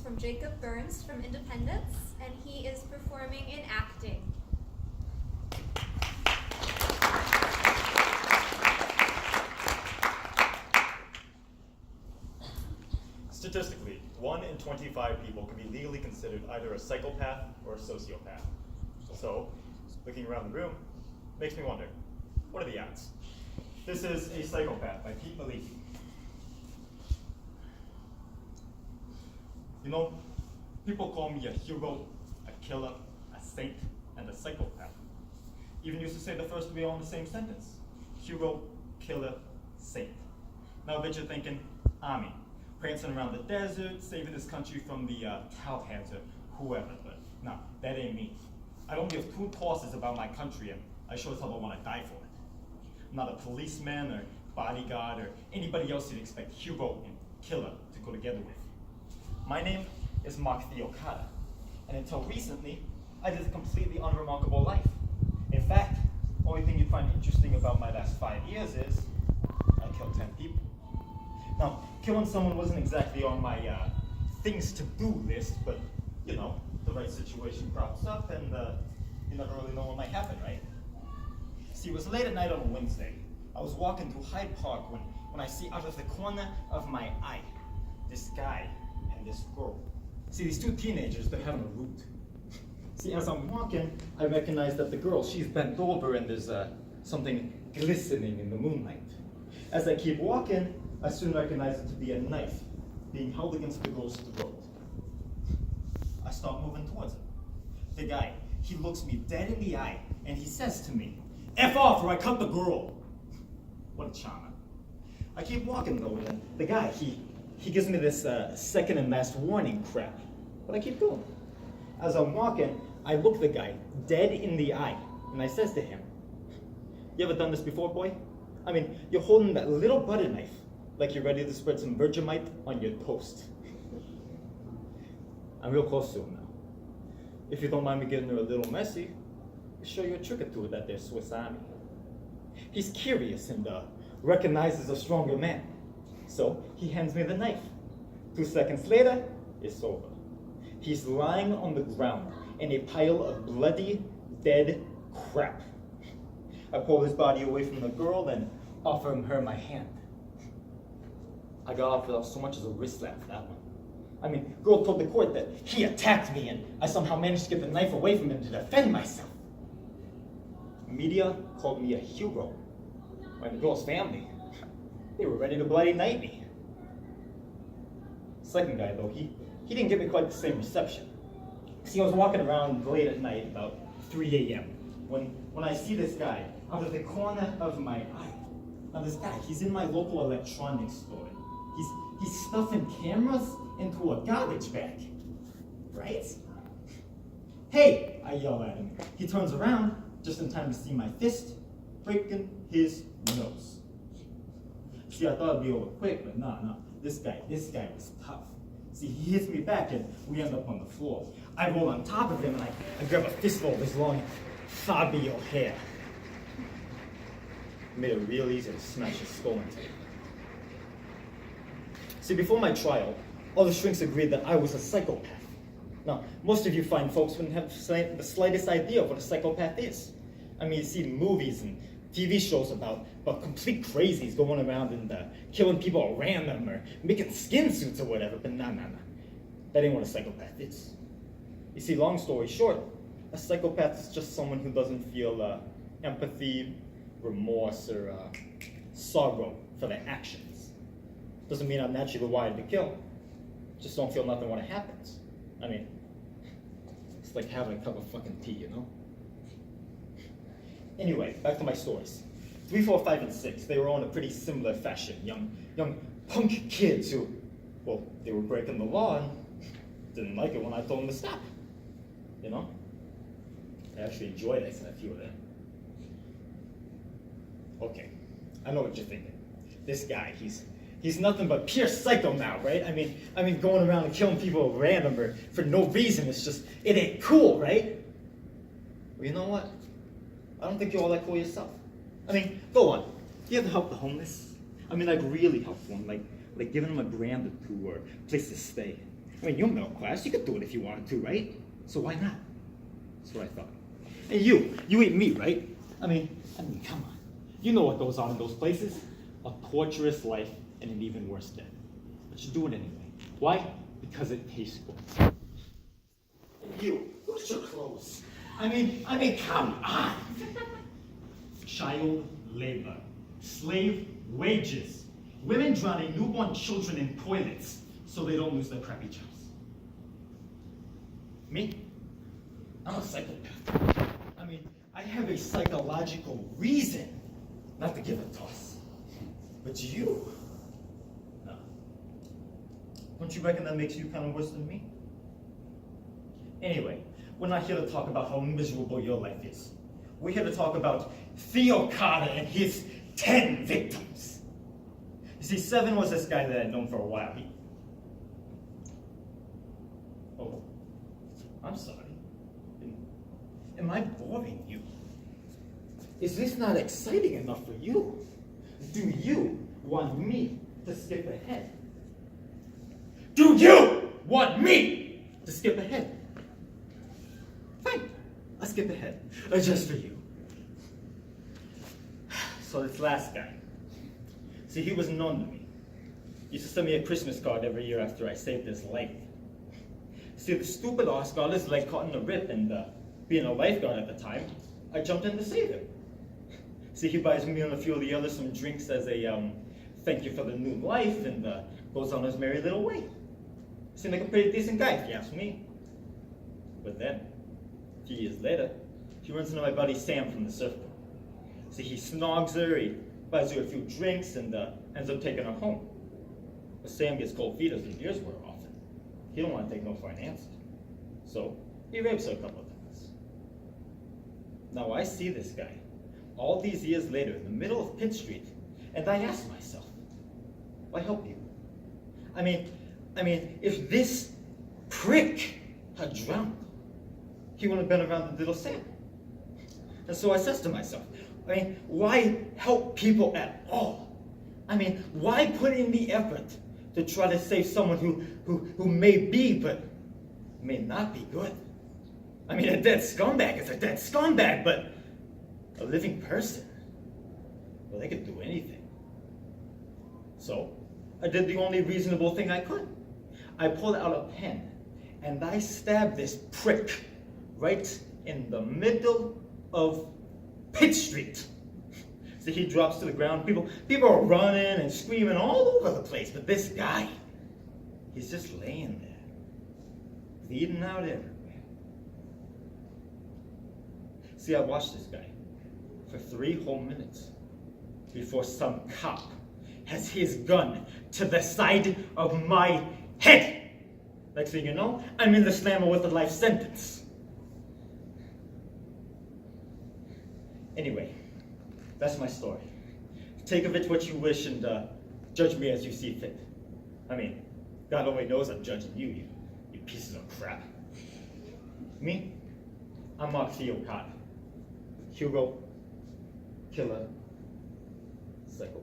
from Jacob Burns from Independence, and he is performing in acting. Statistically, 1 in 25 people can be legally considered either a psychopath or a sociopath. So, looking around the room, makes me wonder, what are the odds? This is A Psychopath by Pete Maliki. You know, people call me a hero, a killer, a saint, and a psychopath. Even used to say the first three all in the same sentence. Hero, killer, saint. Now I bet you're thinking, Army, prancing around the desert, saving this country from the cowheads or whoever, but no, that ain't me. I don't give two tosses about my country, and I sure as hell don't want to die for it. I'm not a policeman or bodyguard or anybody else you'd expect hero and killer to go together with. My name is Mark Theokada, and until recently, I lived a completely unremarkable life. In fact, the only thing you'd find interesting about my last 5 years is I killed 10 people. Now, killing someone wasn't exactly on my things to do list, but you know, the right situation crops up and you never really know what might happen, right? See, it was late at night on a Wednesday. I was walking through Hyde Park when I see out of the corner of my eye, this guy and this girl. See, these two teenagers, they're having a root. See, as I'm walking, I recognize that the girl, she's bent over and there's something glistening in the moonlight. As I keep walking, I soon recognize it to be a knife being held against the girl's throat. I start moving towards him. The guy, he looks me dead in the eye and he says to me, F off or I cut the girl. What a charmer. I keep walking though, and the guy, he gives me this second and last warning crap, but I keep going. As I'm walking, I look the guy dead in the eye and I says to him, you ever done this before, boy? I mean, you're holding that little butter knife like you're ready to spread some Vegemite on your toast. I'm real close to him now. If you don't mind me getting her a little messy, I'll show you a trick or two of that there Swiss Army. He's curious and recognizes a stronger man. So he hands me the knife. 2 seconds later, it's over. He's lying on the ground in a pile of bloody, dead crap. I pull his body away from the girl and offer her my hand. I got off without so much as a wrist slap for that one. I mean, girl told the court that he attacked me and I somehow managed to get the knife away from him to defend myself. Media called me a hero. And the girl's family, they were ready to bloody knight me. Second guy though, he didn't give me quite the same reception. See, I was walking around late at night, about 3 a.m., when I see this guy out of the corner of my eye. Now this guy, he's in my local electronics store. He's stuffing cameras into a garbage bag, right? Hey, I yell at him. He turns around just in time to see my fist breaking his nose. See, I thought it'd be over quick, but no. This guy was tough. See, he hits me back and we end up on the floor. I roll on top of him and I grab a fistful of his long Fabio hair. It made it real easy to smash his skull into it. See, before my trial, all the shrinks agreed that I was a psychopath. Now, most of you fine folks wouldn't have the slightest idea of what a psychopath is. I mean, you see movies and TV shows about complete crazies going around and killing people at random or making skin suits or whatever, but nah. That ain't what a psychopath is. You see, long story short, a psychopath is just someone who doesn't feel empathy, remorse, or sorrow for their actions. Doesn't mean I'm naturally wired to kill. Just don't feel nothing when it happens. I mean, it's like having a cup of fucking tea, you know? Anyway, back to my stories. 3, 4, 5, and 6, they were all in a pretty similar fashion. Young punk kids who, well, they were breaking the law and didn't like it when I told them to stop. You know? I actually enjoyed it, a few of them. Okay, I know what you're thinking. This guy, he's nothing but pure psycho now, right? I mean, going around and killing people at random or for no reason, it ain't cool, right? Well, you know what? I don't think you're all that cool yourself. I mean, go on. Do you ever help the homeless? I mean, like really help them, like giving them a grand or two or a place to stay. I mean, you're middle class. You could do it if you wanted to, right? So why not? That's what I thought. And you eat meat, right? I mean, come on. You know what goes on in those places. A torturous life and an even worse death. But you do it anyway. Why? Because it tastes good. And you, look at your clothes. I mean, come on. Child labor, slave wages, women drowning newborn children in toilets so they don't lose their crappy jobs. Me? I'm a psychopath. I mean, I have a psychological reason not to give a toss. But you? No. Don't you reckon that makes you kind of worse than me? Anyway, we're not here to talk about how miserable your life is. We're here to talk about Theo Carter and his 10 victims. You see, 7 was this guy that I'd known for a while. Oh, I'm sorry. Am I boring you? Is this not exciting enough for you? Do you want me to skip ahead? Do you want me to skip ahead? Fine, I'll skip ahead, just for you. So this last guy, see, he was known to me. He used to send me a Christmas card every year after I saved his life. See, the stupid arse got his leg caught in the rip, and being a lifeguard at the time, I jumped in to save him. See, he buys me and a few of the others some drinks as a thank you for the new life, and goes on his merry little way. Seemed like a pretty decent guy, if you ask me. But then, a few years later, he runs into my buddy Sam from the surfboard. See, he snogs her, he buys her a few drinks, and ends up taking her home. But Sam gets cold feet as the years wear off, and he don't want to take no for an answer. So, he rapes her a couple of times. Now, I see this guy, all these years later, in the middle of Pitt Street, and I ask myself, why help you? I mean, if this prick had drowned, he wouldn't have been around the little Sam. And so I says to myself, why help people at all? Why put in the effort to try to save someone who may be, but may not be good? A dead scumbag is a dead scumbag, but a living person, well, they could do anything. So I did the only reasonable thing I could. I pulled out a pen, and I stabbed this prick right in the middle of Pitt Street. So he drops to the ground. People are running and screaming all over the place, but this guy, he's just laying there, bleeding out everywhere. See, I watched this guy for 3 whole minutes before some cop has his gun to the side of my head. Next thing you know, I'm in the slammer with a life sentence. Anyway, that's my story. Take of it what you wish, and judge me as you see fit. God only knows I'm judging you pieces of crap. Me? I'm Mark Theo Carter. Hugo, killer, psychopath.